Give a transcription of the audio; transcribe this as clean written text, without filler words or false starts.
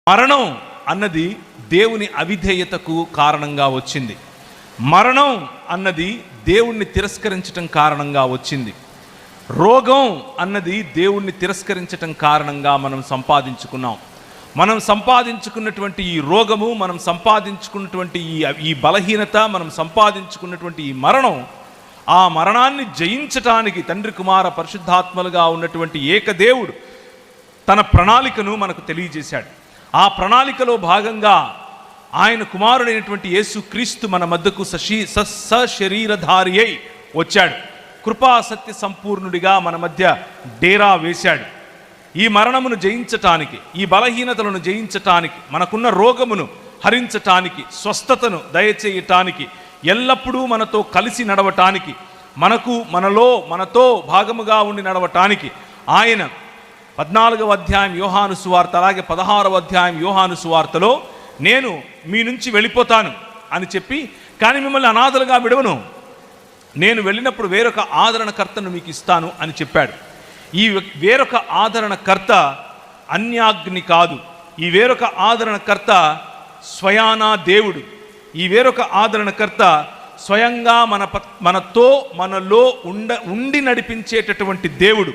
మరణం అన్నది దేవుని అవిధేయతకు కారణంగా వచ్చింది. మరణం అన్నది దేవుణ్ణి తిరస్కరించటం కారణంగా వచ్చింది. రోగం అన్నది దేవుణ్ణి తిరస్కరించటం కారణంగా మనం సంపాదించుకున్నాం. మనం సంపాదించుకున్నటువంటి ఈ రోగము, మనం సంపాదించుకున్నటువంటి ఈ బలహీనత, మనం సంపాదించుకున్నటువంటి ఈ మరణం, ఆ మరణాన్ని జయించటానికి తండ్రి కుమార పరిశుద్ధాత్మలుగా ఉన్నటువంటి ఏకదేవుడు తన ప్రణాళికను మనకు తెలియజేశాడు. ఆ ప్రణాళికలో భాగంగా ఆయన కుమారుడైనటువంటి యేసు క్రీస్తు మన మధ్యకు సశరీరధారి అయి వచ్చాడు. కృపా సత్య సంపూర్ణుడిగా మన మధ్య డేరా వేశాడు. ఈ మరణమును జయించటానికి, ఈ బలహీనతలను జయించటానికి, మనకున్న రోగమును హరించటానికి, స్వస్థతను దయచేయటానికి, ఎల్లప్పుడూ మనతో కలిసి నడవటానికి, మనతో భాగముగా ఉండి నడవటానికి ఆయన 14వ అధ్యాయం యోహాను సువార్త, అలాగే 16వ అధ్యాయం యోహాను సువార్తలో నేను మీ నుంచి వెళ్ళిపోతాను అని చెప్పి, కానీ మిమ్మల్ని అనాథలుగా విడవను, నేను వెళ్ళినప్పుడు వేరొక ఆదరణకర్తను మీకు ఇస్తాను అని చెప్పాడు. ఈ వేరొక ఆదరణకర్త అన్యాగ్ని కాదు. ఈ వేరొక ఆదరణకర్త స్వయానా దేవుడు. ఈ వేరొక ఆదరణకర్త స్వయంగా మనలో ఉండి నడిపించేటటువంటి దేవుడు.